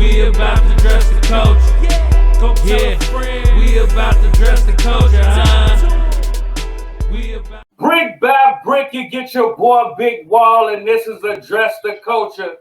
We about to dress the culture. Go tell a friend. We about to dress the culture, We about Brick by brick, you get your boy Big Wall, and this is Address the Culture.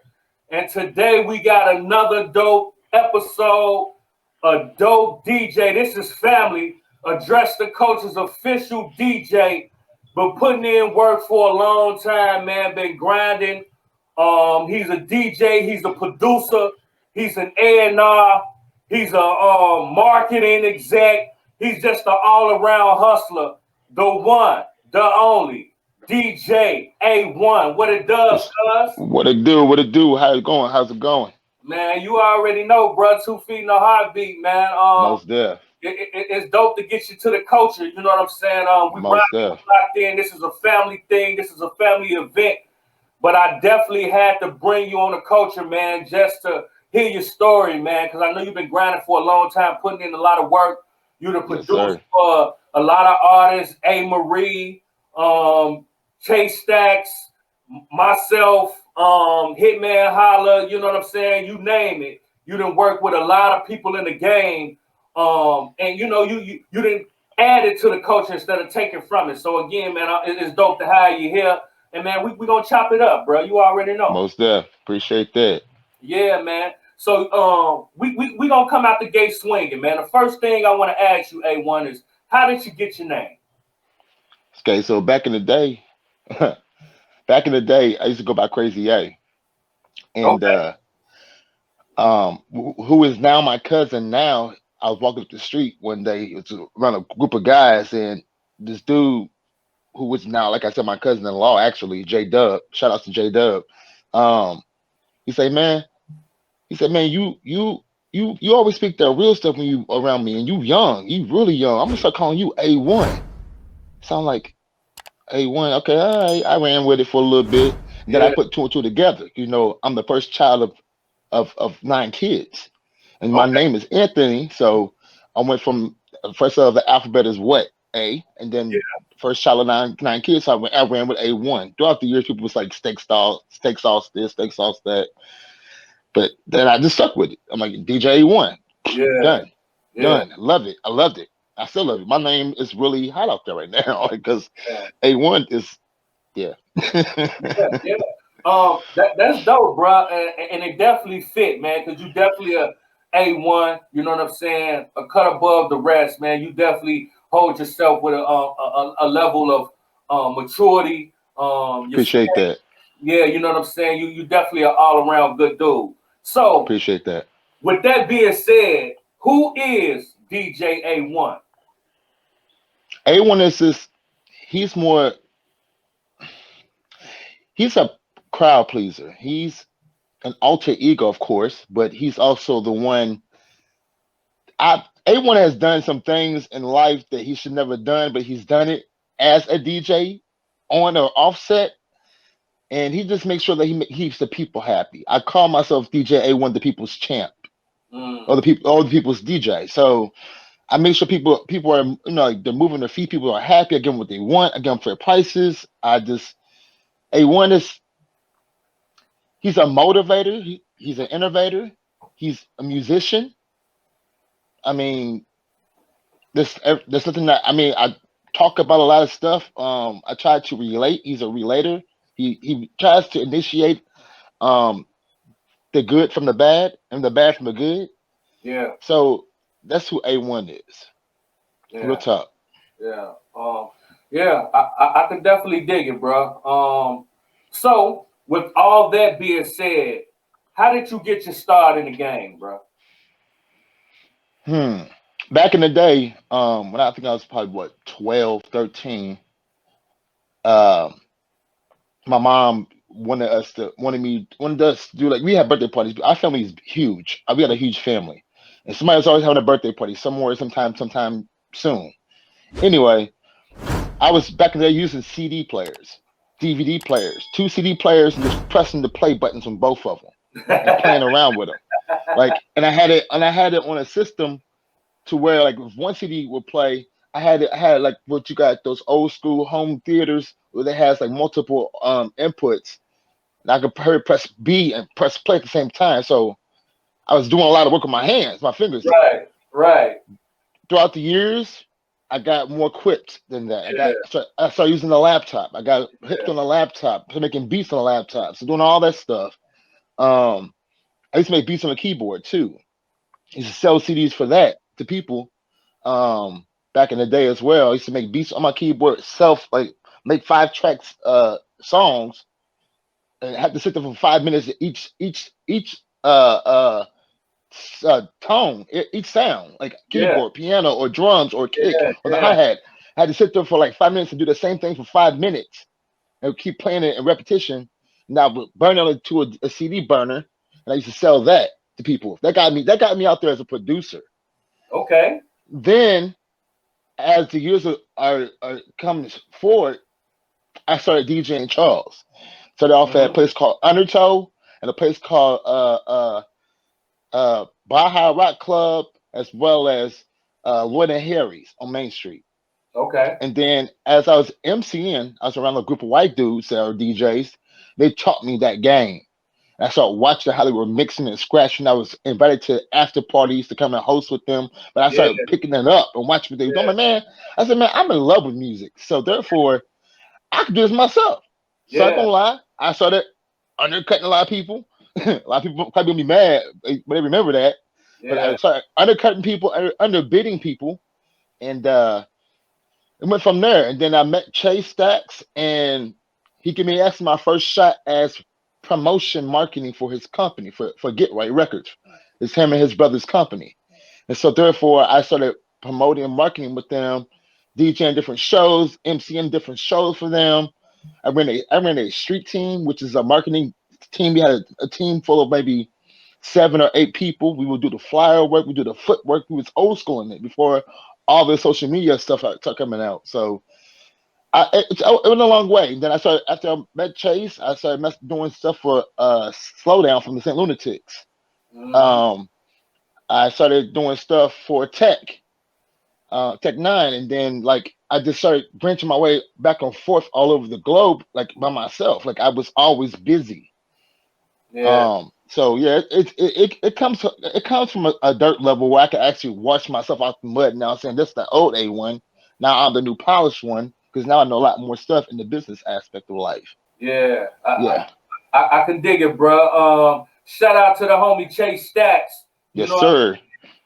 And today we got another dope episode, a dope DJ. This is family. Address the Culture's official DJ, but putting in work for a long time, man. Been grinding. He's a DJ. He's a producer. He's an A&R. He's a marketing exec. He's just an all-around hustler. The one, the only, DJ A1. What it does, cuz? What it do? What it do? How it going? How's it going? Man, you already know, bro. 2 feet in a heartbeat, man. Most deaf. It's dope to get you to the culture. You know what I'm saying? We Most locked in. This is a family thing. This is a family event. But I definitely had to bring you on the culture, man, just to hear your story, man, because I know you've been grinding for a long time, putting in a lot of work. You're the producer for a lot of artists, A. Marie, Chase Stacks, myself, Hitman Holla, you know what I'm saying? You name it. You done work with a lot of people in the game. And you know, you didn't add it to the culture instead of taking from it. So again, man, it's dope to have you here. And man, we gonna chop it up, bro. You already know. Most deaf. Appreciate that. Yeah, man. So we gonna come out the gate swinging, man. The first thing I want to ask you, A1, is how did you get your name? Okay, so back in the day, I used to go by Crazy A. And who is now my cousin now, I was walking up the street one day around a group of guys, and this dude who was now, like I said, my cousin-in-law, actually, J-Dub, shout out to J-Dub. He said, man, you always speak that real stuff when you around me, and you really young. I'm gonna start calling you A1. Sound like A1. Okay, all right. I ran with it for a little bit. And then I put two and two together. You know, I'm the first child of 9 kids. And my name is Anthony. So I went from first of the alphabet is what? A. And then first child of nine kids. So I ran with A1. Throughout the years, people was like steak sauce this, steak sauce that. But then I just stuck with it. I'm like, DJ A1. Done. I loved it. I still love it. My name is really hot out there right now because A1 is, That's dope, bro. And it definitely fit, man, because you definitely a A1, you know what I'm saying? A cut above the rest, man. You definitely hold yourself with a level of maturity. Appreciate that. Yeah, you know what I'm saying? You definitely are all around good dude. So appreciate that. With that being said, who is DJ A1? A1 is this, he's a crowd pleaser. He's an alter ego, of course, but he's also the one. A1 has done some things in life that he should never done, but he's done it as a DJ on or offset. And he just makes sure that he keeps the people happy. I call myself DJ A1, the people's champ, or the people's DJ. So I make sure people are, you know, they're moving their feet. People are happy. I give them what they want. I give them fair prices. A1 is, he's a motivator. He's an innovator. He's a musician. I mean, there's nothing that, I mean, I talk about a lot of stuff. I try to relate. He's a relator. He tries to initiate the good from the bad and the bad from the good. Yeah. So that's who A1 is. Yeah. Real talk. Yeah. I can definitely dig it, bro. So with all that being said, how did you get your start in the game, bro? Back in the day, when I think I was probably 12, 13, my mom wanted us to do, like, we had birthday parties. Our family is huge. We had a huge family. And somebody was always having a birthday party somewhere, sometime soon. Anyway, I was back in the day using CD players, DVD players, 2 CD players, and just pressing the play buttons on both of them and playing around with them. Like, and I had it on a system to where, like, if one CD would play, I had like what you got, those old school home theaters where it has like multiple inputs, and I could press B and press play at the same time. So I was doing a lot of work with my hands, my fingers. Right. Throughout the years, I got more equipped than that. Yeah. I started using the laptop. I got hipped Yeah. on the laptop, so making beats on the laptop, so doing all that stuff. Um, I used to make beats on the keyboard too. I used to sell CDs for that to people. Back in the day as well, I used to make beats on my keyboard, like make 5 tracks, songs, and I had to sit there for 5 minutes each tone, each sound, like Yeah. keyboard, piano, or drums, or kick, Yeah. or the Yeah. hi hat. I had to sit there for like 5 minutes to do the same thing for 5 minutes and keep playing it in repetition. Now, burning it to a CD burner, and I used to sell that to people. That got me. That got me out there as a producer. Okay. Then, as the years are coming forward, I started DJing Charles. Started off at a Hmm. place called Undertow and a place called Baja Rock Club, as well as Lloyd and Harry's on Main Street. Okay. And then as I was MCing, I was around a group of white dudes that are DJs. They taught me that game. And I started watching how they were mixing and scratching. I was invited to after parties to come and host with them. But I Yeah. started picking it up and watching what they were doing. Yeah. I'm like, man, I said, man, I'm in love with music. So therefore, I could do this myself. So I ain't Yeah. gonna lie. I started undercutting a lot of people. A lot of people probably gonna be mad, but they remember that. But I Yeah. started undercutting people, underbidding people, and it went from there. And then I met Chase Stacks, and he gave me actually my first shot as promotion marketing for his company, for Get Right Records. It's him and his brother's company. And so therefore I started promoting and marketing with them, DJing different shows, MCing different shows for them. I ran a street team, which is a marketing team. We had a team full of maybe 7 or 8 people. We would do the flyer work, we do the footwork. We was old school in it before all the social media stuff started coming out. So it went a long way. Then I started after I met Chase, I started doing stuff for Slowdown from the St. Lunatics. Hmm. Um, I started doing stuff for Tech Nine, and then like I just started branching my way back and forth all over the globe, like by myself. Like I was always busy. Yeah. So yeah, it comes from a dirt level where I can actually wash myself out the mud. Now saying this is the old A1. Now I'm the new polished one because now I know a lot more stuff in the business aspect of life. Yeah. Yeah. I can dig it, bro. Shout out to the homie Chase Stacks. You Yes, know, sir.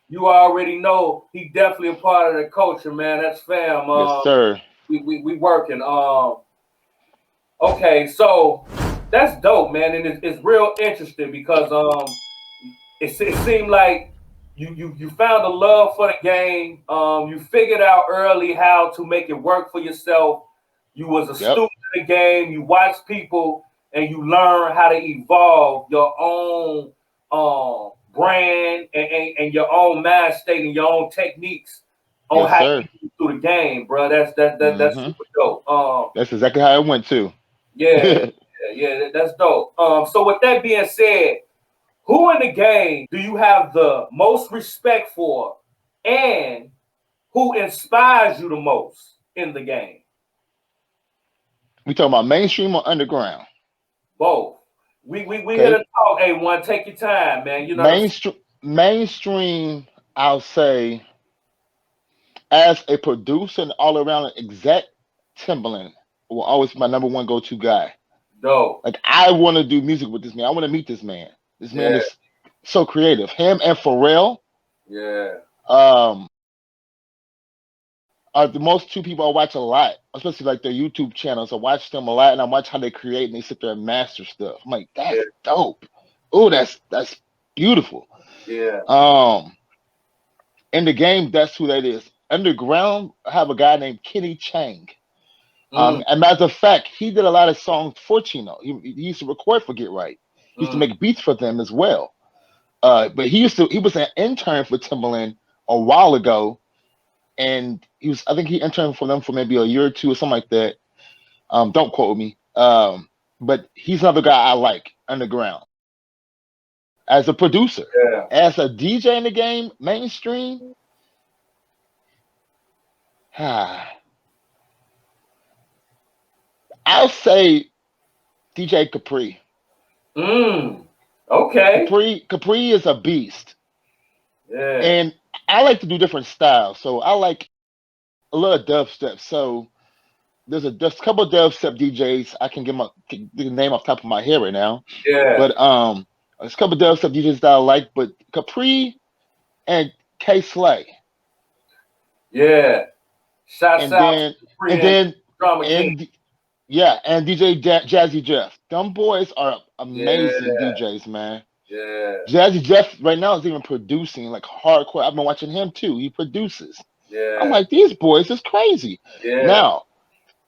you already know he definitely a part of the culture, man. That's fam. Yes, sir. We working. Okay, so that's dope, man, and it's real interesting because it seemed like you found a love for the game. You figured out early how to make it work for yourself. You was a Yep. student of the game. You watched people and you learn how to evolve your own brand and your own mind state and your own techniques on Yes, how sir. you move through the game, bro. That's Hmm. super dope. That's exactly how it went too. Yeah, yeah, that's dope. So with that being said, who in the game do you have the most respect for, and who inspires you the most in the game? We talking about mainstream or underground? Both. We here Okay. to talk. A1, take your time, man. You know what I'm saying? Mainstream. I'll say as a producer and all around exec, Timbaland will always be my number one go to guy. Dope. Like I want to do music with this man. I want to meet this man. This man Yeah, is so creative. Him and Pharrell yeah, um, are the most two people I watch a lot, especially like their YouTube channels. I watch them a lot, and I watch how they create and they sit there and master stuff. I'm like, that's yeah, dope. Oh, that's beautiful. yeah. Um, in the game, that's who that is. Underground, I have a guy named Kenny Chang. Mm, And matter of fact, he did a lot of songs for Chino. He used to record for Get Right. He used to mm, make beats for them as well. But he was an intern for Timbaland a while ago, and I think he interned for them for maybe a year or two or something like that. Don't quote me. But he's another guy I like underground as a producer, yeah. as a DJ in the game, mainstream. I'll say DJ Capri. Mm. Okay. Capri is a beast, Yeah. and I like to do different styles. So I like a little dubstep. So there's a couple of dubstep DJs I can get the name off the top of my head right now, Yeah. but there's a couple of dubstep DJs that I like, but Capri and K Slay, Yeah. Shouts and out to then the free and and then Drama King. and yeah, and DJ Jazzy Jeff. Them boys are Yeah. amazing DJs, man. Yeah. Jazzy Jeff right now is even producing like hardcore. I've been watching him too. He produces. I'm Yeah. like, these boys is crazy. Yeah. Now,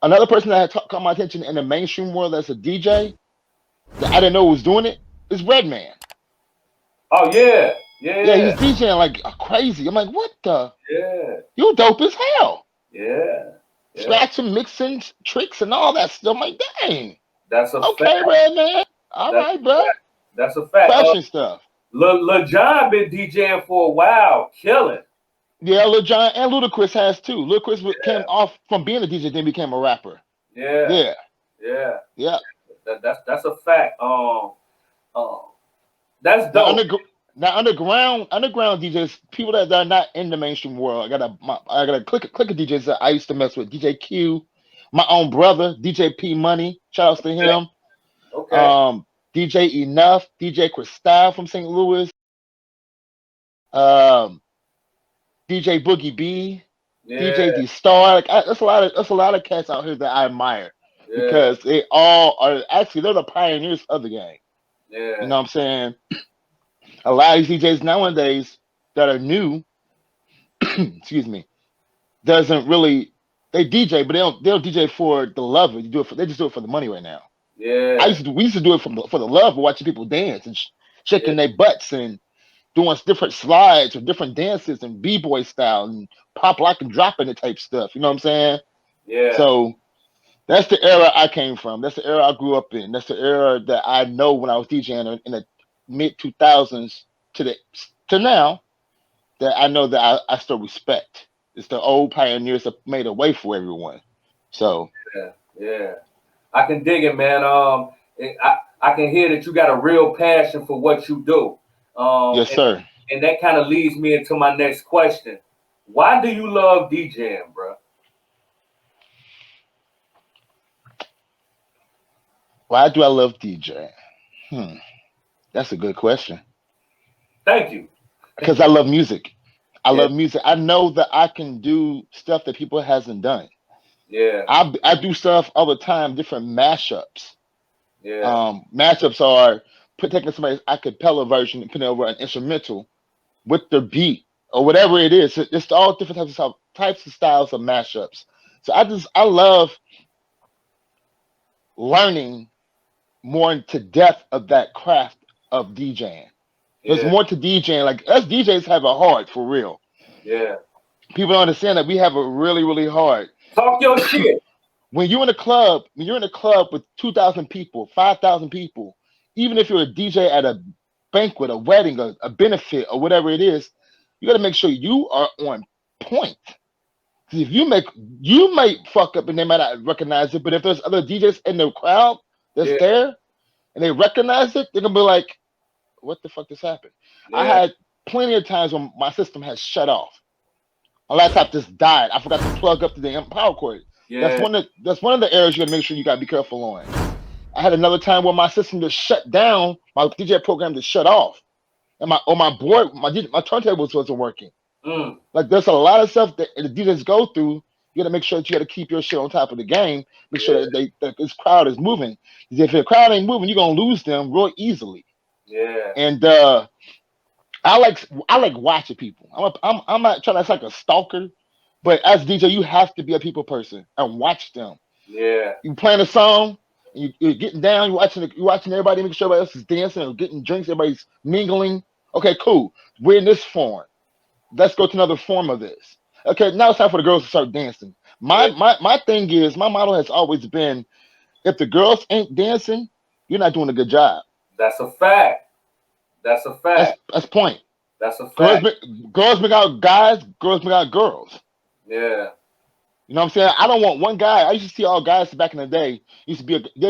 another person that had caught my attention in the mainstream world as a DJ that I didn't know was doing it is Redman. Oh yeah. Yeah, Yeah. he's DJing like crazy. I'm like, what the? Yeah. You dope as hell. Yeah. Yeah. Scratching, mixing, tricks, and all that stuff. I'm like, dang. That's a fact. Okay, Redman. All That's right, a bro. fact. That's a fact. Fashion stuff. Lil John been DJing for a while, killing. Yeah, Lil Jon and Ludacris has too. Ludacris came Yeah. off from being a DJ, then became a rapper. Yeah. Yeah, Yeah. yeah. That's a fact. Um, that's Now, dope. underground DJs, people that are not in the mainstream world. I got a click of DJs that I used to mess with. DJ Q, my own brother, DJ P Money. Shout outs to Okay. him. Okay. DJ Enough, DJ Cristal from St. Louis. Um, DJ Boogie B, Yeah. DJ D Star. Like that's a lot of cats out here that I admire Yeah. because they all are actually they're the pioneers of the game. You Yeah. know what I'm saying? A lot of these DJs nowadays that are new, excuse me, doesn't really they DJ, but they don't DJ for the love of it. They just do it for the money right now. Yeah. We used to do it for the love of watching people dance and Yeah. shaking their butts and doing different slides or different dances and b-boy style and pop lock and drop in it type stuff. You know what I'm saying? Yeah. So that's the era I came from. That's the era I grew up in. That's the era that I know when I was DJing in the mid 2000s to now that I know that I still respect. It's the old pioneers that made a way for everyone. So Yeah. Yeah. I can dig it, man. I can hear that you got a real passion for what you do. Um, yes, and, sir. and that kind of leads me into my next question. Why do you love DJing, bro? Why do I love DJing? Hmm, that's a good question. Thank you. Because I love music. I Yeah. love music. I know that I can do stuff that people hasn't done. Yeah. I do stuff all the time, different mashups. Yeah. Mashups are taking somebody's acapella version and putting it over an instrumental with the beat or whatever it is. It's all different types of styles of mashups. So I love learning more into depth of that craft of DJing. There's Yeah. more to DJing. Like us DJs have a hard for real. Yeah. People don't understand that we have a really, really hard. Talk your shit. When you're in a club with 2,000 people, 5,000 people, even if you're a DJ at a banquet, a wedding, a benefit, or whatever it is, you got to make sure you are on point. 'Cause if you might fuck up and they might not recognize it, but if there's other DJs in the crowd that's Yeah. there and they recognize it, they're gonna be like, "What the fuck just happened?" I Yeah. had plenty of times when my system has shut off. My laptop just died. I forgot to plug up the damn power cord. Yeah. That's one of the areas you gotta make sure you gotta be careful on. I had another time where my system just shut down, my DJ program just shut off, and my board, my turntables wasn't working. Mm. Like there's a lot of stuff that the DJs go through. You gotta make sure that you gotta keep your shit on top of the game. Make sure Yeah. that this crowd is moving. 'Cause if the crowd ain't moving, you're gonna lose them real easily. Yeah. And I like watching people. I'm not trying to sound like a stalker, but as a DJ, you have to be a people person and watch them. Yeah. You playing a song, you're getting down, you're watching everybody, making sure everybody else is dancing or getting drinks, everybody's mingling. Okay, cool. We're in this form. Let's go to another form of this. Okay, now it's time for the girls to start dancing. Yeah. My thing is my motto has always been if the girls ain't dancing, you're not doing a good job. That's a fact. That's a fact. That's point. That's a Girls fact. girls make out guys, girls make out girls. Yeah. You know what I'm saying? I don't want one guy. I used to see all guys back in the day. There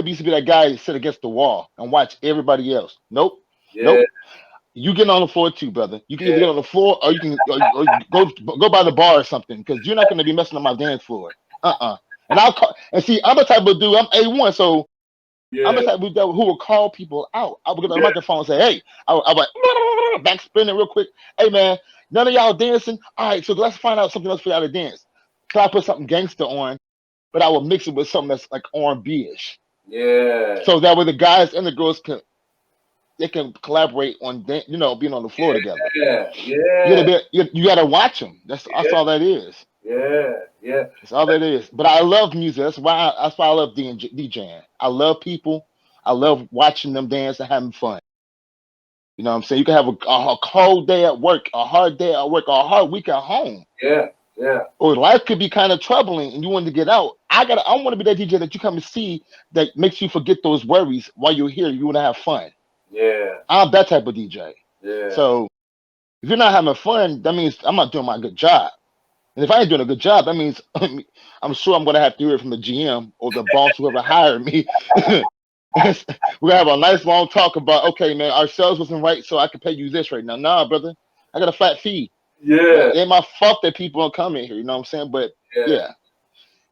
used to be that guy that sit against the wall and watch everybody else. Nope. Yeah. Nope. You get on the floor too, brother. You can either Yeah. get on the floor or you can or go by the bar or something because you're not going to be messing up my dance floor. And I'll call and see. I'm the type of dude. I'm A1, so I'm the Yeah. type of dude who will call people out. I will get on the Yeah. microphone and say, "Hey," I like back spinning real quick. Hey man, none of y'all dancing. All right, so let's find out something else for y'all to dance. So I put something gangster on, but I will mix it with something that's like R&B ish. Yeah. So that way the guys and the girls can collaborate on being on the floor together. Yeah. You Yeah. gotta you gotta watch them. That's all that is. Yeah. Yeah. That's all that is. But I love music. That's why I love DJing. I love people. I love watching them dance and having fun. You know what I'm saying? You can have a cold day at work, a hard day at work, or a hard week at home. Yeah. Yeah. Or life could be kind of troubling and you want to get out. I want to be that DJ that you come and see that makes you forget those worries while you're here. You want to have fun. Yeah. I'm that type of DJ. Yeah. So if you're not having fun, that means I'm not doing my good job. And if I ain't doing a good job, that means I'm sure I'm going to have to hear it from the GM or the boss, whoever hired me. We're gonna have a nice long talk about, okay, man, our sales wasn't right, so I can pay you this right now. Nah, brother, I got a flat fee. Yeah. It ain't my fault that people don't come in here. You know what I'm saying? But Yeah.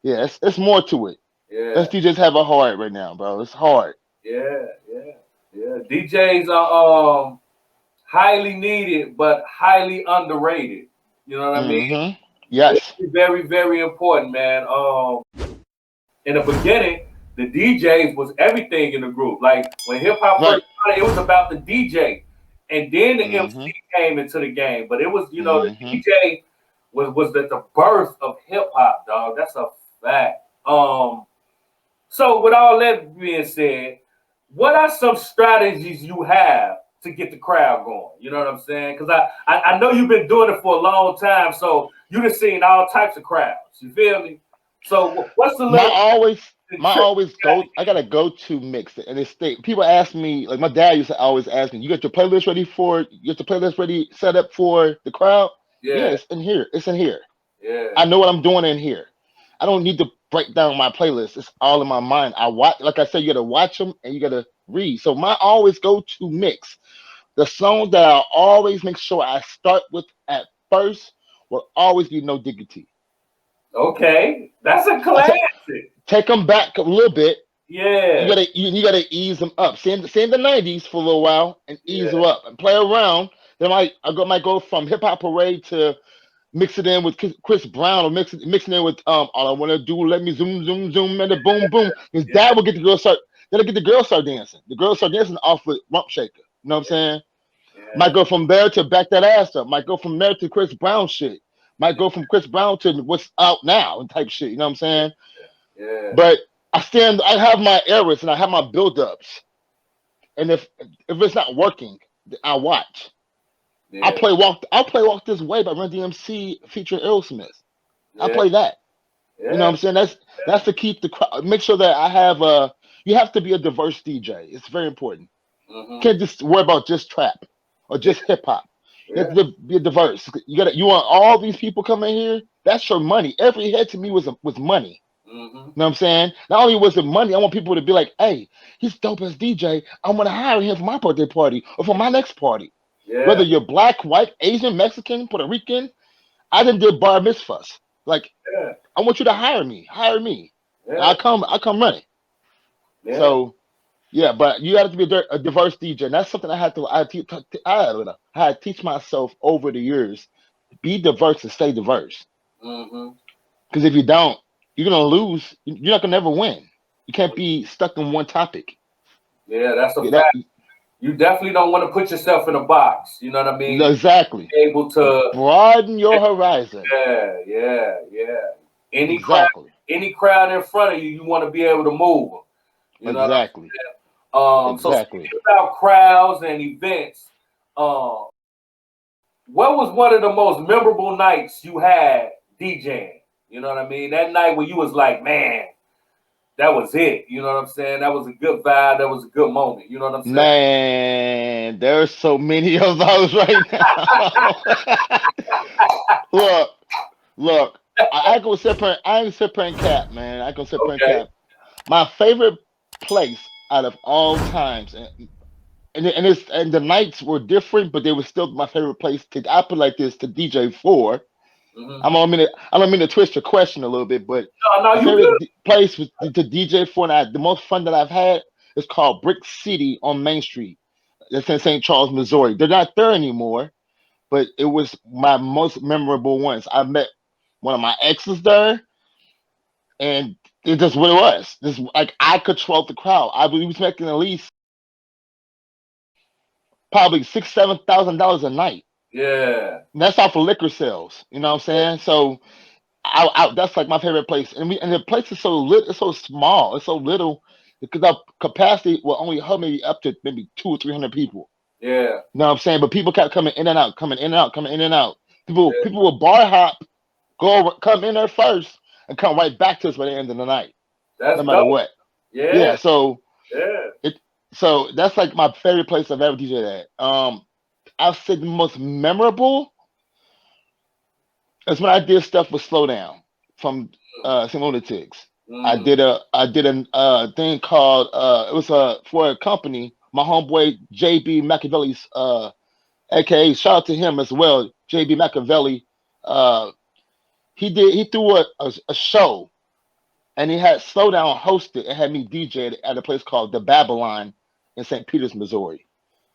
yeah, it's more to it. Yeah. Us DJs have it hard right now, bro. It's hard. Yeah. Yeah. Yeah. DJs are highly needed, but highly underrated. You know what I mean? Mm-hmm. Yes. Very, very, very important, man. In the beginning, the DJs was everything in the group. Like when hip hop Right. first started, it was about the DJ, and then the Mm-hmm. MC came into the game. But it was, the Mm-hmm. DJ was the birth of hip hop, dog. That's a fact. So with all that being said, what are some strategies you have to get the crowd going? You know what I'm saying? Because I know you've been doing it for a long time, so you've been seeing all types of crowds. You feel me? So what's the My little always my trick always you gotta go I got a go-to mix and it's people ask me, like my dad used to always ask me, you got your playlist ready set up for the crowd? Yeah, Yeah, it's in here. It's in here. yeah, I know what I'm doing in here. I don't need to break down my playlist. It's all in my mind. I watch, like I said, you gotta watch them and you gotta read. So my always go-to mix, the song that I always make sure I start with at first will always be No Diggity. okay, that's a I ta- classic. Take them back a little bit. You Yeah, gotta you gotta ease them up. Stay in the '90s for a little while and ease them yeah, up and play around. Then might go from Hip Hop Parade to mix it in with Chris Brown or mixing it with All I Wanna Do Let Me Zoom Zoom Zoom and the Boom Boom, because yeah, that will get the girls start. That'll get the girls start dancing. The girls start dancing off with Rump Shaker. You know what I'm saying? yeah, Might go from there to Back That Ass Up. Might go from there to Chris Brown shit. Might go from Chris Brown to what's out now and type shit. You know what I'm saying? yeah, But I have my errors and I have my build-ups. And if it's not working, I watch. yeah, I'll play Walk This Way by Run DMC featuring Aerosmith. I'll yeah, play that. You know what yeah. I'm saying? That's to keep the crowd. Make sure that I have a. You have to be a diverse DJ. It's very important. You Mm-hmm. can't just worry about just trap or Yeah, just hip hop. You yeah. have to be diverse. You want all these people coming here. That's your money. Every head to me was money. Mm-hmm. You know what I'm saying? Not only was it money, I want people to be like, "Hey, he's dope as DJ. I want to hire him for my birthday party or for my next party." Yeah, Whether you're black, white, Asian, Mexican, Puerto Rican, I done did bar mitzvahs. Like, yeah, I want you to hire me. Hire me. And yeah, I come running. yeah. So yeah, but you have to be a diverse DJ, and that's something I had to teach myself over the years. Be diverse and stay diverse. Mm-hmm. Because if you don't, you're gonna lose. You're not gonna ever win. You can't be stuck in one topic. Yeah, that's a Yeah, that fact. You definitely don't want to put yourself in a box. You know what I mean? exactly. Be able to. Broaden your horizon. Yeah, yeah, yeah. Any crowd, Exactly. any crowd in front of you, you want to be able to move them. You know what I'm Exactly. saying? So Exactly. speaking about crowds and events, what was one of the most memorable nights you had DJing? You know what I mean? That night where you was like, man, that was it. You know what I'm saying? That was a good vibe. That was a good moment. You know what I'm saying? Man, there's so many of those right now. look, look. I go separate. I ain't separate cap, man. I go separate Okay. cap. My favorite place out of all times, and the nights were different, but they were still my favorite place to. I put like this to DJ for. Mm-hmm. I don't mean to twist your question a little bit, but No, my you good. favorite place was to DJ for, and the most fun that I've had is called Brick City on Main Street. It's in St. Charles, Missouri. They're not there anymore, but it was my most memorable ones. I met one of my exes there, and it's just what it was. This like I controlled the crowd. We was making at least probably $6,000-7,000 a night. Yeah. And that's off of liquor sales. You know what I'm saying? So that's like my favorite place. And the place is so lit. It's so small. It's so little because our capacity will only hold maybe up to maybe 200 or 300 people. Yeah. You know what I'm saying? But people kept coming in and out, coming in and out, coming in and out. People Yeah. people will bar hop, come in there first, and come right back to us by the end of the night, That's no matter dope. what. Yeah. Yeah. So Yeah. that's like my favorite place I've ever DJed at. I'll say the most memorable is when I did stuff with Slowdown from St. Lunatics. Mm. I did a thing called it was for a company. My homeboy JB Machiavelli's aka shout out to him as well. JB Machiavelli. Uh, he threw a show and he had Slowdown host it and had me DJ at a place called the Babylon in St. Peters, Missouri.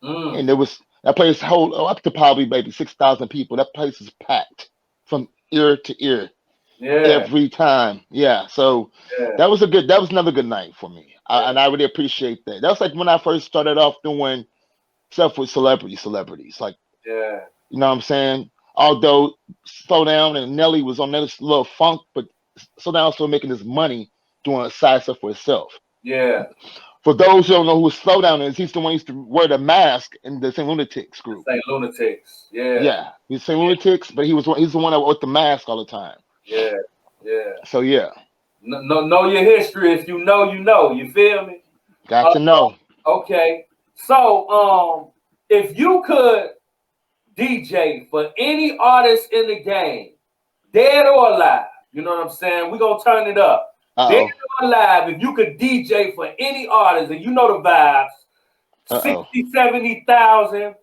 Mm. And there was that place hold up to probably maybe 6,000 people. That place is packed from ear to ear Yeah. every time. Yeah, so Yeah. that was another good night for me, and I really appreciate that. That was like when I first started off doing stuff with celebrities, like Yeah. you know what I'm saying. Although Slow Down and Nelly was on that little funk, but Slow Down still making his money doing side stuff for himself. Yeah. For those who don't know who Slow Down is, he's the one who used to wear the mask in the St. Lunatics group. St. Lunatics. Yeah. Yeah, he's St. Lunatics, but he's the one that wore the mask all the time. Yeah. Yeah. So yeah, Know your history. If you know, you know. You feel me? got to know. Okay. So, if you could DJ for any artist in the game, dead or alive, you know what I'm saying? We're gonna turn it up. Dead or alive, if you could DJ for any artist, and you know the vibes, 60, 70,000,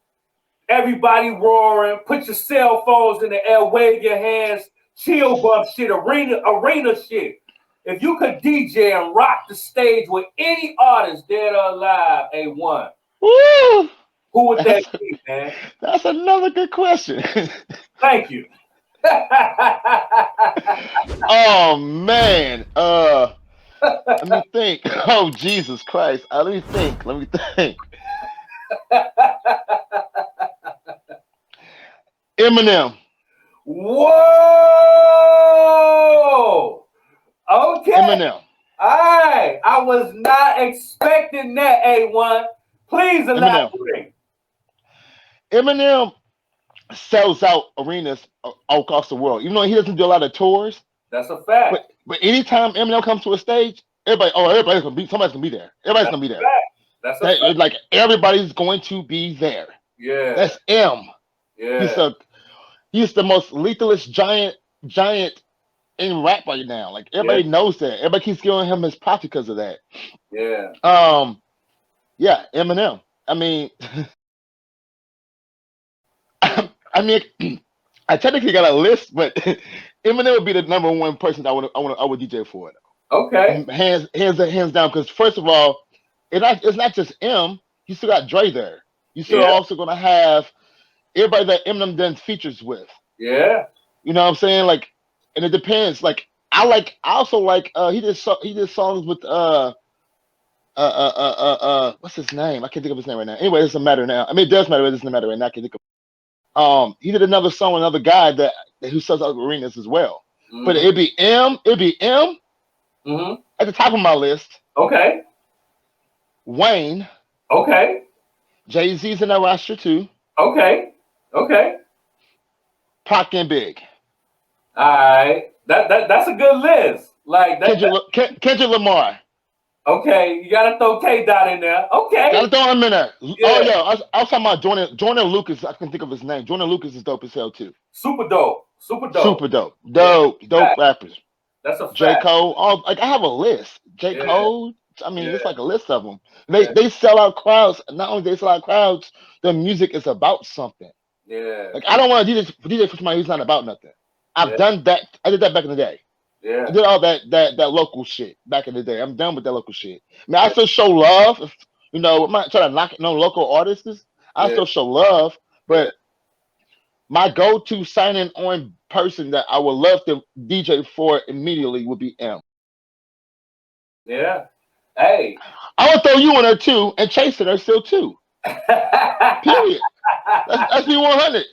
everybody roaring, put your cell phones in the air, wave your hands, chill bump shit, arena shit. If you could DJ and rock the stage with any artist, dead or alive, A1, Woo! who would that be, man? That's another good question. Thank you. Oh man. Let me think. Oh Jesus Christ. Let me think. Eminem. Whoa! Okay. Eminem. All right. I was not expecting that, A1. Please elaborate. Eminem sells out arenas all across the world. Even though he doesn't do a lot of tours. That's a fact. But anytime Eminem comes to a stage, somebody's gonna be there. Everybody's gonna be there. That's a fact. Like everybody's going to be there. Yeah. That's M. Yeah. He's the most lethalist giant in rap right now. Like everybody knows that. Everybody keeps giving him his props because of that. Yeah. Yeah, Eminem. I mean, I technically got a list, but Eminem would be the number one person I would DJ for. Okay. Hands down. Because first of all, it's not just M. You still got Dre there. You still also gonna have everybody that Eminem done features with. Yeah. You know what I'm saying? Like, and it depends. Like, I also like he did songs with what's his name? I can't think of his name right now. Anyway, it doesn't matter now. I mean, it does matter, but it doesn't matter right now. I can't think of. He did another song with another guy who sells out arenas as well. Mm-hmm. But it'd be M. Mm-hmm. At the top of my list. Okay. Wayne. Okay. Jay-Z's in that roster too. Okay. Pac and Big. All right. That's a good list. Like that. Kendrick Lamar. Okay, you gotta throw K-Dot in there. Okay. Gotta throw him in there. Yeah. Oh yeah, I was talking about Jordan Lucas. I can think of his name. Jordan Lucas is dope as hell too. Super dope. Dope rappers. That's a fact. J. Cole. I have a list. J. Cole, I mean, Yeah. it's like a list of them. Yeah. They sell out crowds. Not only they sell out crowds, the music is about something. Yeah. Like I don't want to DJ for somebody who's not about nothing. I've Yeah. done that. I did that back in the day. I Yeah. did all that local shit back in the day. I'm done with that local shit. I mean, I Yeah. still show love. You know, I'm not trying to knock no local artists. I Yeah. still show love, Yeah. but my go-to signing on person that I would love to DJ for immediately would be M. Yeah. Hey. I would throw you in there too and chasing her still too. Period. That's me 100.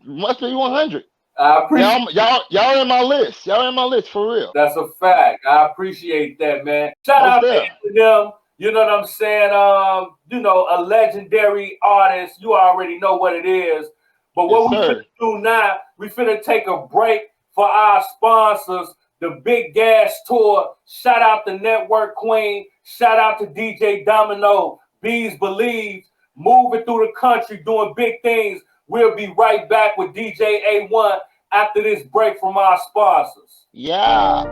Must be 100. I appreciate Y'all in my list. Y'all in my list for real. that's a fact. I appreciate that, man. Shout Most out to there. them. You know what I'm saying? You know, a legendary artist. You already know what it is. But Yes, what we sir. finna do now, we finna take a break for our sponsors, the Big Gas Tour. Shout out to Network Queen. Shout out to DJ Domino. Bees Believe. Moving through the country, doing big things. We'll be right back with DJ A1 after this break from our sponsors. Yeah.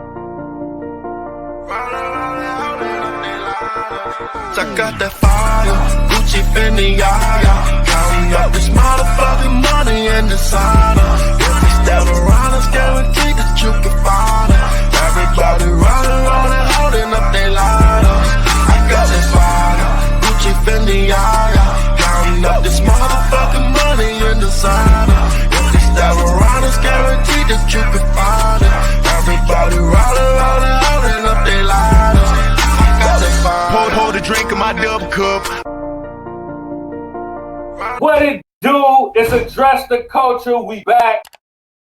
Check out that fire, Gucci, Fendi, Yaya. Counting up this motherfucking money and designer. If we step around, it's guaranteed that you can find her. Everybody running, holding up their lighters. I got that fire, Gucci, Fendi, Yaya. Counting up this motherfucking money and designer. If we step around, it's guaranteed that you can find her. Everybody rolling, holding up their lighters. Pour the drink in my double cup. What it do is address the culture. We back.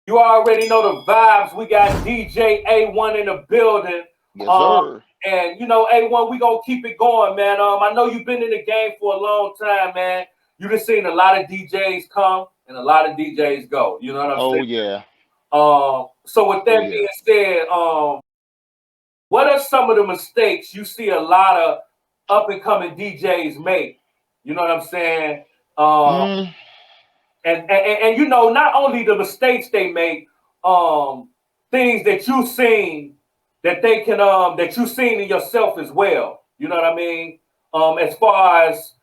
You already know the vibes. We got DJ A1 in the building. Yes, sir. And you know, A1, we gonna keep it going, man. I know you've been in the game for a long time, man. You done seen a lot of DJs come and a lot of DJs go. You know what I'm Oh saying? yeah. So with that yeah. being said, what are some of the mistakes you see a lot of up and coming DJs make? You know what I'm saying? And you know, not only the mistakes they make, things that you've seen that they can that you've seen in yourself as well. You know what I mean? As far as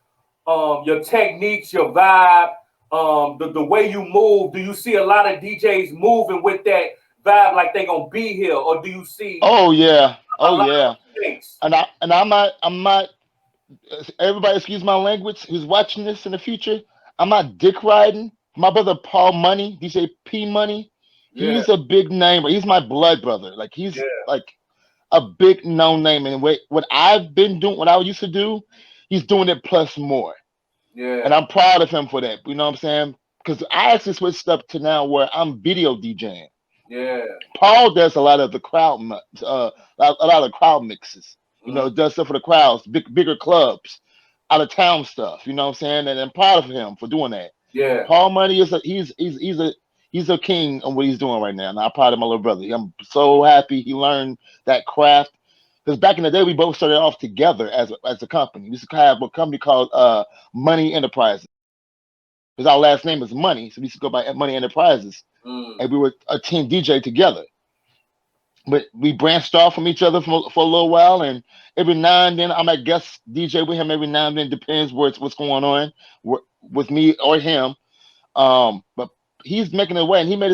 your techniques, your vibe, the way you move. Do you see a lot of DJs moving with that vibe like they gonna be here, or do you see Oh yeah. a Oh lot yeah. of mistakes? And I'm not. Everybody, excuse my language. Who's watching this in the future? I'm not dick riding. My brother Paul Money, DJ P Money. Yeah, He's a big name. He's my blood brother. Like he's yeah, like a big known name. And what I've been doing, what I used to do, he's doing it plus more. And yeah, I'm proud of him for that. You know what I'm saying? Because I actually switched up to now where I'm video DJing. yeah. Paul does a lot of the a lot of crowd mixes. You know, Mm, does stuff for the crowds, bigger clubs, out of town stuff. You know what I'm saying? And I'm proud of him for doing that. yeah, Paul Money is he's a king on what he's doing right now. And I'm proud of my little brother. I'm so happy he learned that craft. Because back in the day, we both started off together as a company. We used to have a company called Money Enterprises. Because our last name is Money, so we used to go by Money Enterprises, mm, and we were a team DJ together. But we branched off from each other for a little while, and every now and then I might guest DJ with him. Every now and then, depends what's going on with me or him. But he's making it way, and he made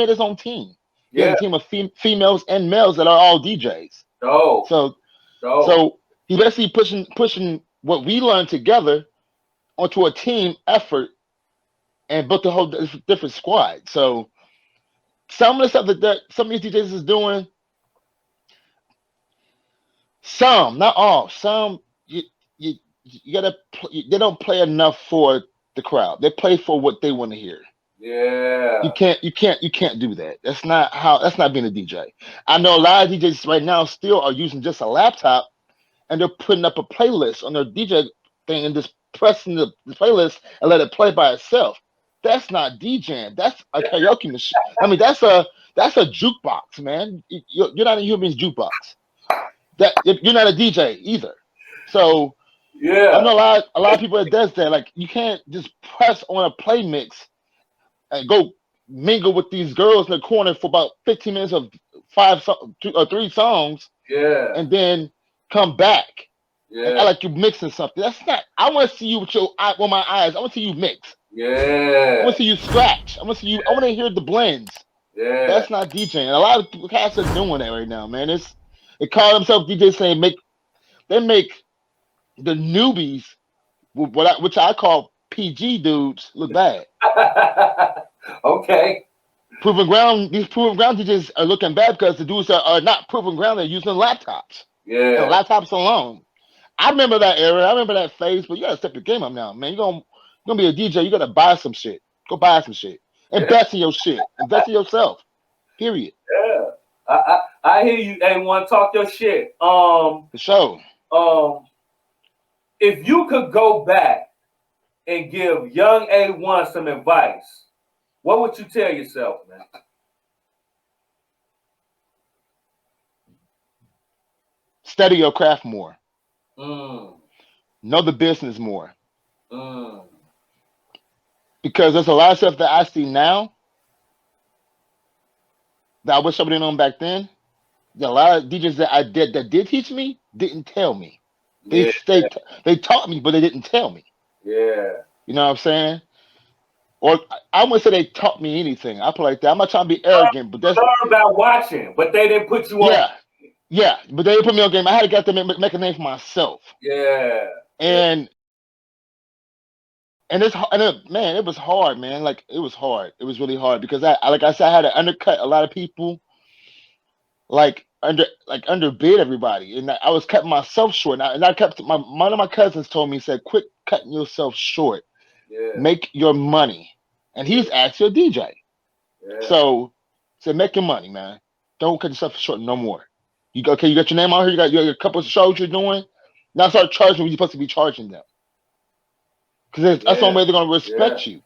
his own team. He has yeah. a team of females and males that are all DJs. Dope, So dope. so he basically pushing what we learned together onto a team effort and built a whole different squad. So some of the stuff that some of these DJs is doing, some, not all, some you you gotta they don't play enough for the crowd. They play for what they want to hear. Yeah, You can't do that. That's not being a DJ. I know a lot of DJs right now still are using just a laptop and they're putting up a playlist on their DJ thing and just pressing the playlist and let it play by itself. That's not DJing. That's a karaoke machine. I mean, that's a jukebox, man. You're not a human jukebox. You're not a DJ either. So I yeah, know a lot of people that does that. Like you can't just press on a play mix and go mingle with these girls in the corner for about 15 minutes of two or three songs, yeah, and then come back and Yeah. act like you're mixing something. That's not. I want to see you with my eyes. I want to see you mix. I Yeah. want to see you scratch. I want to see you. I want to hear the blends. Yeah. That's not DJing. A lot of cats are doing that right now, man. They call themselves DJs saying they make the newbies, which I call PG dudes, look bad. Okay. These proven ground DJs are looking bad because the dudes are not proven ground. They're using laptops and Yeah. laptops alone. I remember that era. I remember that phase. But you gotta step your game up now, man. You're gonna be a DJ. You gotta buy some shit. Go buy some shit. Yeah. Invest in your shit. Invest in yourself. Period. Yeah. I hear you, A1. Talk your shit. For sure. Um, if you could go back and give young A1 some advice, what would you tell yourself, man? Study your craft more. Mm, Know the business more. mm, Because there's a lot of stuff that I see now that I wish I would have known back then. There are a lot of DJs that did teach me didn't tell me. yeah, They taught me, but they didn't tell me. yeah. You know what I'm saying? Or I wouldn't say they taught me anything. I put it like that. I'm not trying to be arrogant, but that's Learn about watching, but they didn't put you on. yeah, yeah. But they didn't put me on game. I had to get to make a name for myself. Yeah, yeah, And man, it was hard, man. Like it was hard. It was really hard because like I said, I had to undercut a lot of people, underbid everybody, and I was cutting myself short. And I kept one of my cousins told me, he said, "Quit cutting yourself short. yeah, Make your money." And he's actually a DJ, yeah, so said, "Make your money, man. Don't cut yourself short no more. You okay? You got your name out here. You got your couple of shows you're doing. Now start charging what you're supposed to be charging them, because that's the yeah, only way they're gonna yeah, respect you."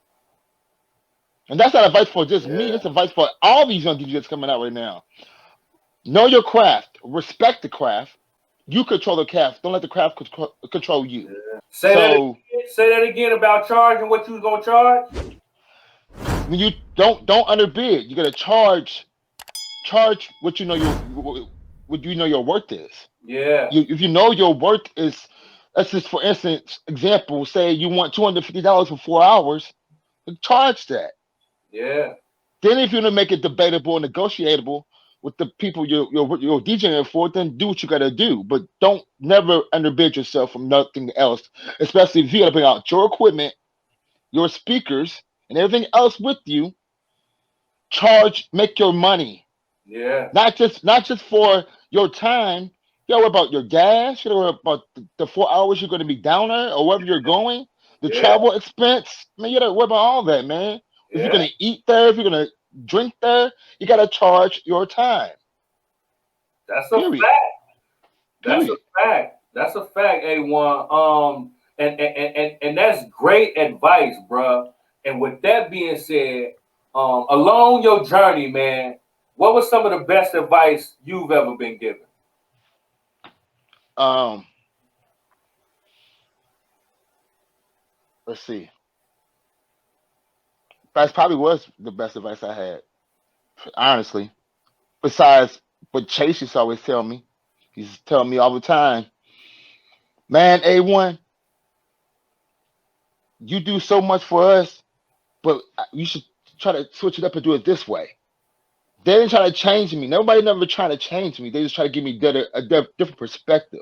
And that's not advice for just me. yeah, It's advice for all these young DJs coming out right now. Know your craft. Respect the craft. You control the craft. Don't let the craft control you. yeah. So Say that again about charging. What you was gonna charge? when you don't underbid, you gotta charge what you know your worth is. Yeah, If you know your worth is, let's just for instance example, say you want $250 for 4 hours, charge that. yeah, Then if you're gonna make it debatable and negotiable with the people you're DJing for, then do what you gotta do. But don't never underbid yourself from nothing else, especially if you gotta bring out your equipment, your speakers, and everything else with you. Charge, make your money. yeah, Not just for your time. You gotta worry about your gas, you gotta worry about the 4 hours you're gonna be down there or wherever you're going, the yeah, travel expense. Man, you gotta worry about all that, man. If you're yeah. gonna eat there, if you're gonna drink there, you gotta charge your time. That's a Period. fact. That's a Period. fact. That's a fact, A1. And that's great advice, bruh. And with that being said, along your journey, man, what was some of the best advice you've ever been given? Um, let's see. That probably was the best advice I had, honestly. Besides what Chase used to always tell me. He's telling me all the time, man, A1, you do so much for us, but you should try to switch it up and do it this way. They didn't try to change me. Nobody never tried to change me. They just try to give me different perspective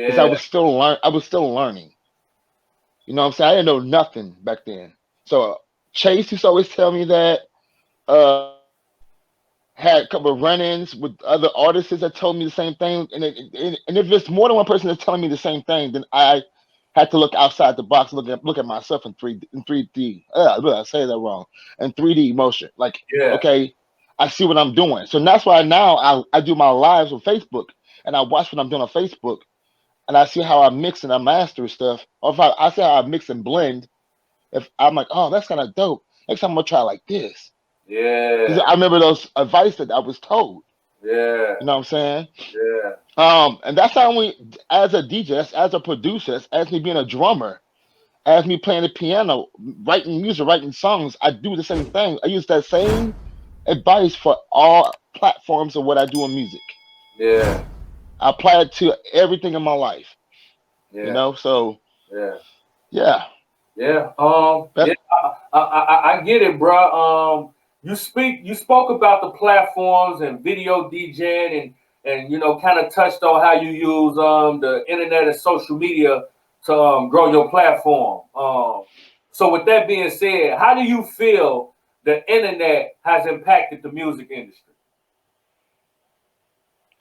because Yeah, I was still learning. You know what I'm saying? I didn't know nothing back then. So Chase used to always tell me that. Uh, had a couple of run-ins with other artists that told me the same thing. And if it's more than one person that's telling me the same thing, then I had to look outside the box, look at myself in 3D. I say that wrong. In 3D motion. Like, yeah, okay, I see what I'm doing. So that's why now I do my lives on Facebook and I watch what I'm doing on Facebook and I see how I mix and I master stuff. Or if I see how I mix and blend, if I'm like, oh, that's kind of dope. Next time I'm gonna try like this. Because yeah, I remember those advice that I was told. yeah, You know what I'm saying? yeah, And that's how as a DJ, as a producer, as me being a drummer, as me playing the piano, writing music, writing songs, I do the same thing. I use that same advice for all platforms of what I do in music. yeah. I apply it to everything in my life. You Yeah, know, so yeah, yeah. yeah. That, Yeah. I get it, bro. You spoke about the platforms and video DJing and kind of touched on how you use the internet and social media to grow your platform. So with that being said, how do you feel the internet has impacted the music industry?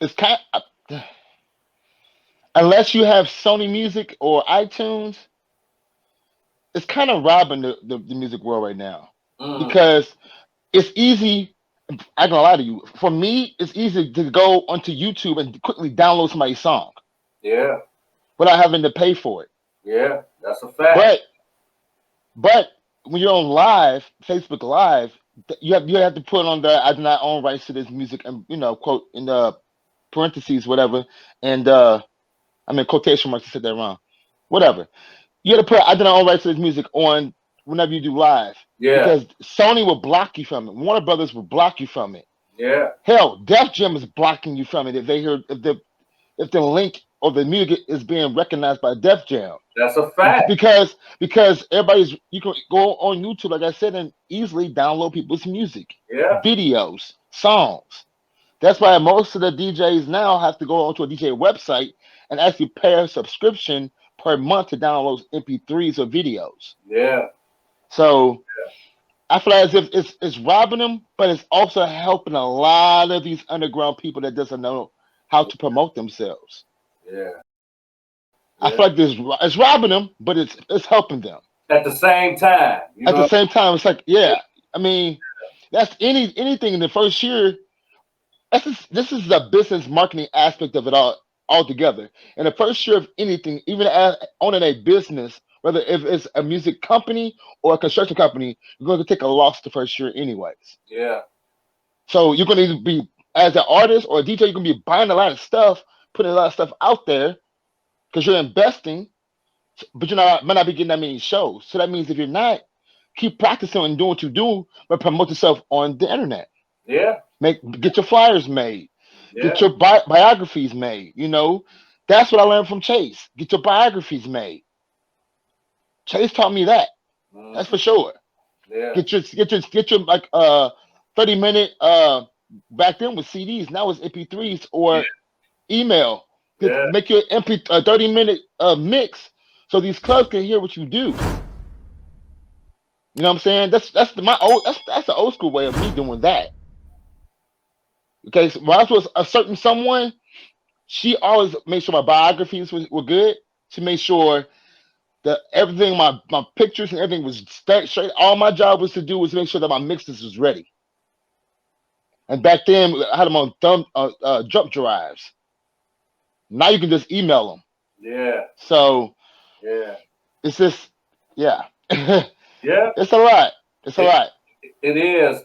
it's kind of, unless you have Sony Music or iTunes, it's kind of robbing the music world right now Mm, because it's easy. I ain't gonna lie to you. For me, it's easy to go onto YouTube and quickly download somebody's song yeah, without having to pay for it. yeah, that's a fact. But but when you're on live, Facebook Live, you have to put on the I do not own rights to this music and quote in the parentheses whatever and I mean quotation marks. I said that wrong. Whatever. You have to put I do not own rights to this music on whenever you do live Yeah, because Sony will block you from it. Warner Brothers will block you from it. yeah, Hell, Def Jam is blocking you from it if they hear if the link or the music is being recognized by Def Jam. that's a fact. Because everybody's you can go on YouTube, like I said, and easily download people's music, Yeah, videos, songs. That's why most of the DJs now have to go onto a DJ website and actually pay a subscription per month to download MP3s or videos. yeah, So I feel as if it's robbing them, but it's also helping a lot of these underground people that doesn't know how to promote themselves. yeah, I yeah. feel like it's robbing them, but it's helping them. At the same time, At the same time, it's like, yeah, I mean, that's anything in the first year. This is the business marketing aspect of it all altogether. In the first year of anything, even as owning a business, whether if it's a music company or a construction company, you're going to take a loss the first year anyways. yeah, So you're going to either be as an artist or a DJ, you're going to be buying a lot of stuff, putting a lot of stuff out there because you're investing, but might not be getting that many shows. So that means if you're not, keep practicing and doing what you do, but promote yourself on the internet. yeah, Get your flyers made, get yeah, your biographies made. That's what I learned from Chase. Get your biographies made. Chase taught me that. That's mhm, for sure. yeah, Get your like 30-minute back then with CDs. Now it's MP3s yeah, or email. yeah, Make your MP 30-minute mix so these clubs can hear what you do. You know what I'm saying? That's the old school way of me doing that. Okay, so when I was with a certain someone, she always made sure my biographies were good. She made sure that everything, my pictures and everything was straight. All my job was to do was make sure that my mixes was ready. And back then, I had them on jump drives. Now you can just email them. yeah, So yeah, it's just, yeah, yeah. it's a lot. It's a It, lot. it is.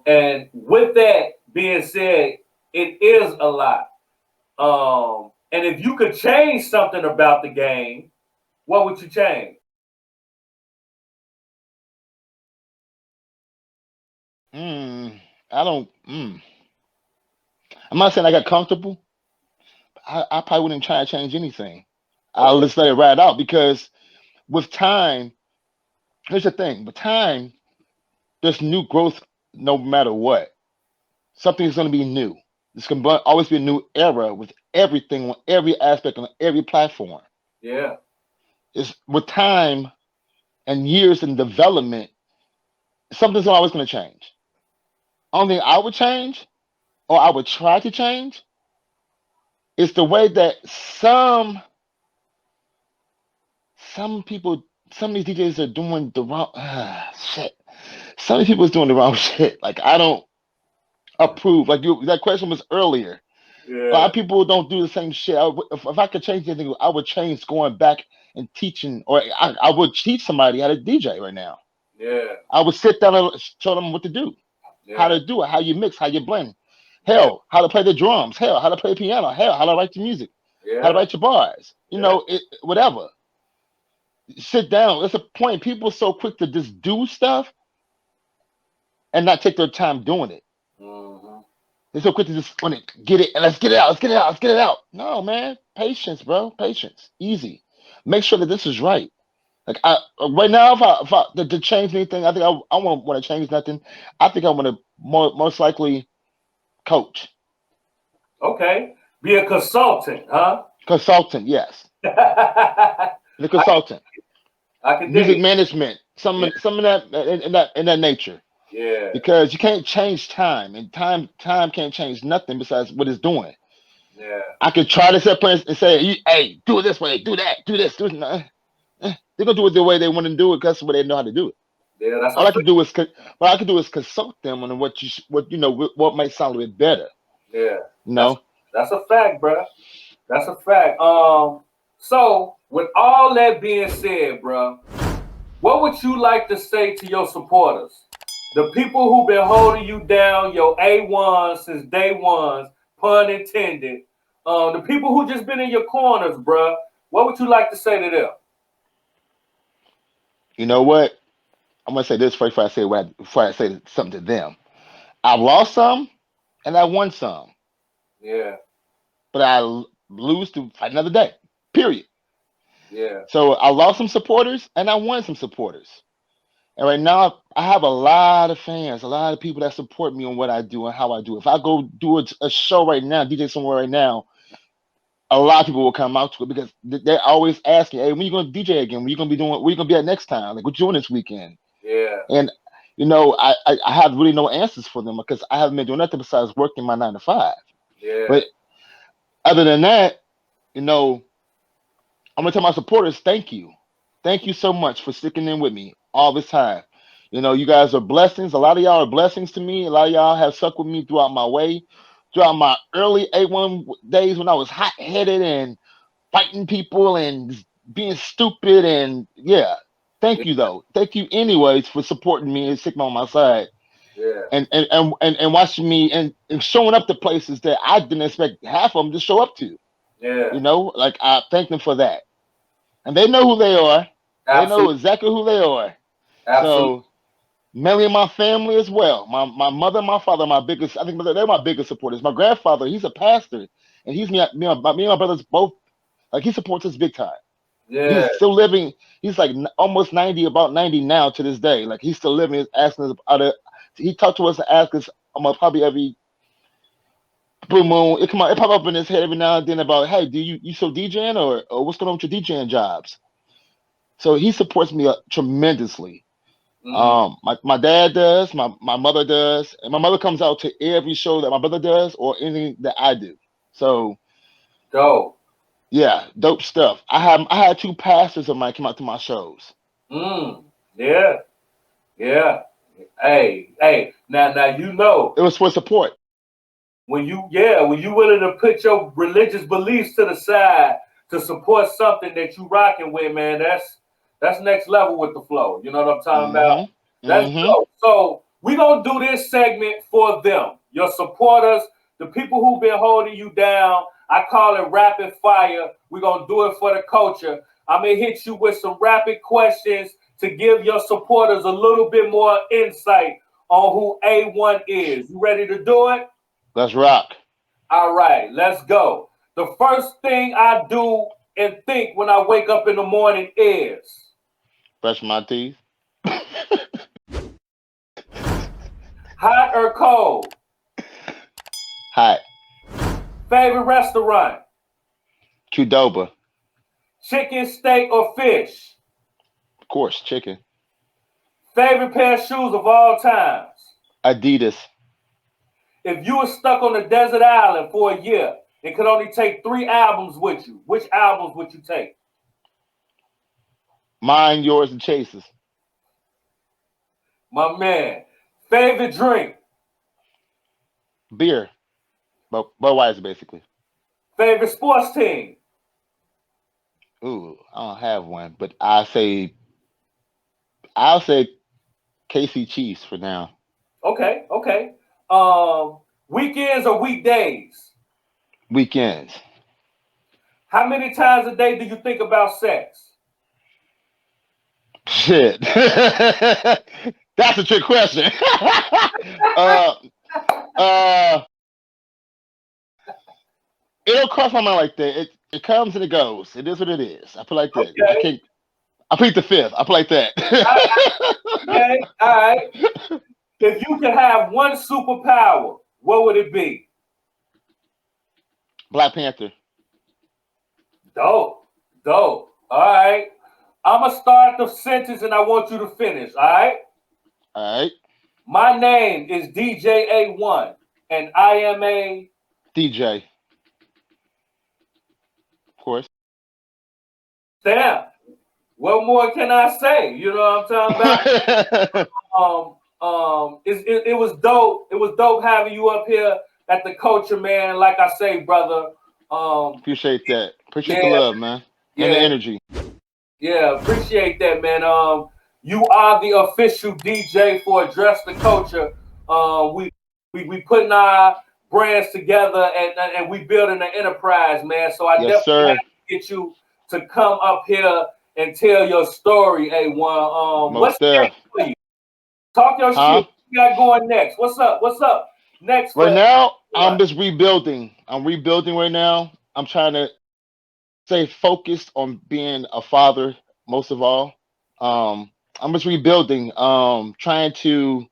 And with that being said, it is a lot. And if you could change something about the game, what would you change? Mm, I don't. I'm not saying I got comfortable. I probably wouldn't try to change anything. I'll Okay. just let it ride out because with time, here's the thing: with time, there's new growth no matter what. Something's going to be new. There's going to always be a new era with everything on every aspect on every platform. Yeah. It's with time and years in development, something's always going to change. Only thing I would change, or I would try to change, is the way that some people, some of these DJs are doing the wrong shit. Some of these people is doing the wrong shit. Like I don't approve. Like that question was earlier. A lot Yeah. of people don't do the same shit. If I could change anything, I would change going back and teaching, or I would teach somebody how to DJ right now. Yeah. I would sit down and show them what to do, how Yeah. to do it, how you mix, how you blend. Yeah. Hell, how to play the drums. Hell, how to play the piano. Hell, how to write the music. How to Yeah. write your bars. Yeah. Whatever. Sit down. That's a point. People are so quick to just do stuff and not take their time doing it. Hmm. They're so quick to just want to get it and let's get it out, let's get it out, let's get it out. No, man, patience, bro, patience, easy. Make sure that this is right. Like right now, if I to change anything, I think I won't want to change nothing. I think I want to most likely coach, Okay. Be a consultant, huh? consultant, yes, I, the consultant, I can dig music it. management, Yeah. some of that in that nature. Yeah. Because you can't change time, and time can't change nothing besides what it's doing. Yeah. I could try to set plans and say, "Hey, do it this way, do that, do this, do it." No, they're gonna do it the way they want to do it because that's the way they know how to do it. Yeah. That's a All I fact. can do is what I can do is consult them on what might sound a bit better. Yeah. You That's know, that's a fact, bruh. That's a fact. So with all that being said, bruh, what would you like to say to your supporters? The people who've been holding you down, your A1 since day ones, pun intended. The people who just been in your corners, bruh. What would you like to say to them? you know what? I'm gonna say this first before I say something to them. I've lost some and I won some, Yeah, but lose to fight another day. Period. yeah, So I lost some supporters and I won some supporters. And right now, I have a lot of fans, a lot of people that support me on what I do and how I do. If I go do a show right now, DJ somewhere right now, a lot of people will come out to it because they're always asking, "Hey, when you going to DJ again? When you going to be doing? Where you going to be at next time? Like, what you doing this weekend?" yeah, And I have really no answers for them because I haven't been doing nothing besides working my 9 to 5. yeah, But other than that, you know, I'm gonna tell my supporters, thank you so much for sticking in with me all this time. You guys are blessings. A lot of y'all are blessings to me. A lot of y'all have stuck with me throughout my way, throughout my early A1 days when I was hot headed and fighting people and being stupid. And yeah, thank yeah, you though. Thank you anyways for supporting me and sticking on my side yeah, and watching me and showing up to places that I didn't expect half of them to show up to. yeah. Like I thank them for that. And they know who they are. They know Absolutely, exactly who they are. absolutely. So mainly my family as well. My mother, and my father, I think they're my biggest supporters. My grandfather, he's a pastor, and me and my brothers both like he supports us big time. Yeah, He's still living. He's like almost 90, about 90 now to this day. Like he's still living. He's asking us out of. He talked to us and asked us probably every blue moon. It pop up in his head every now and then about, hey, do you still DJing or what's going on with your DJing jobs? So he supports me tremendously. mm, My dad does, my mother does, and my mother comes out to every show that my brother does or anything that I do. So dope. yeah, dope stuff. I had two pastors of mine come out to my shows. Mm, yeah, yeah. Hey, hey. Now you know It was for support. when you willing to put your religious beliefs to the side to support something that you rocking with, man. That's next level with the flow. You know what I'm talking about? Hmm. That's Hmm. dope. So we gonna do this segment for them, your supporters, the people who've been holding you down. I call it rapid fire. We're gonna do it for the culture. I'm gonna hit you with some rapid questions to give your supporters a little bit more insight on who A1 is. You ready to do it? Let's rock. All right, let's go. The first thing I do and think when I wake up in the morning is Brush my teeth. hot or cold? Hot. Favorite restaurant? Qdoba. Chicken, steak, or fish? Of course, chicken. Favorite pair of shoes of all times? Adidas. If you were stuck on a desert island for a year and could only take 3 albums with you, which albums would you take? Mine, yours, and Chase's. My man. Favorite drink? Beer. Budweiser, basically. Favorite sports team? Ooh, I don't have one, but I'll say KC Chiefs for now. Okay, okay. Weekends or weekdays? Weekends. How many times a day do you think about sex? Shit. That's a trick question. uh, uh, It don't cross my mind like that. It comes and it goes. It is what it is. I feel like that. I Okay. can't. I plead the fifth. I feel like that. Okay. All right. If you could have one superpower, what would it be? Black Panther. Dope. Dope. All right. I'm going to start the sentence and I want you to finish. All right. All right. My name is DJ A1 and I am a DJ. Of course. stamp. What more can I say? You know what I'm talking about? It was dope. It was dope having you up here at the Culture, man. Like I say, brother. Appreciate that. Appreciate the Yeah, love, man. And the yeah, energy. yeah. Appreciate that, man. You are the official DJ for Address the Culture. We putting our brands together and we building an enterprise, man. So I Yes, definitely have sir. to get you to come up here and tell your story, A1. What's Most def. next for you? Talk your Huh? shit. What you got going next? What's up? What's up next for Right now, I'm A1? just rebuilding. I'm rebuilding right now. I'm trying to stay focused on being a father, most of all. I'm just rebuilding. Trying to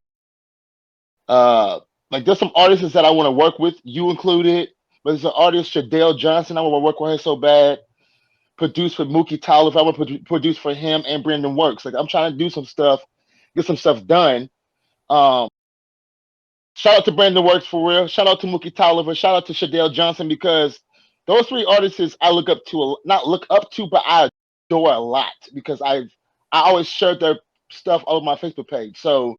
like there's some artists that I want to work with, you included. But there's an artist, Shadell Johnson. I want to work with her so bad. Produce for Mookie Toliver. I want to produce for him and Brandon Works. Like I'm trying to do some stuff, get some stuff done. Um, Shout out to Brandon Works for real. Shout out to Mookie Toliver. Shout out to Shadell Johnson because those three artists I look up to, not look up to, but I adore a lot because I always share their stuff on my Facebook page. So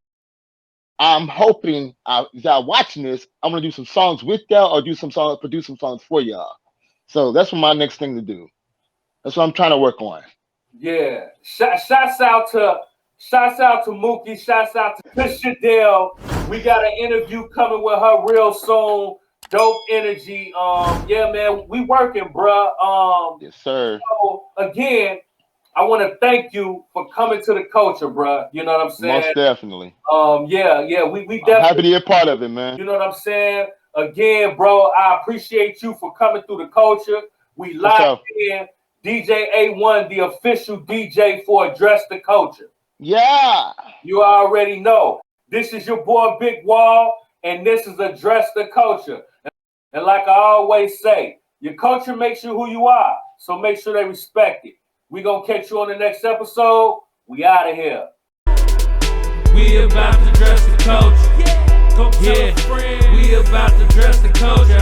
I'm hoping if y'all watching this, I'm gonna do some songs with y'all or do some songs, produce some songs for y'all. So that's what my next thing to do. That's what I'm trying to work on. Yeah. Shouts out to Mookie. Shouts out to Shadell. We got an interview coming with her real soon. Dope energy. Yeah, man, we working, bruh. Yes, sir. So again, I want to thank you for coming to the Culture, bruh. You know what I'm saying? Most definitely. Yeah, we I'm happy to definitely, be a part of it, man. you know what I'm saying? Again, bro, I appreciate you for coming through the Culture. We live in DJ A1, the official DJ for Address the Culture. Yeah. You already know. This is your boy Big Wall, and this is Address the Culture. And like I always say, your culture makes you who you are, so make sure they respect it. We gonna catch you on the next episode. We out of here. We about to dress the culture. Yeah, we about to dress the culture.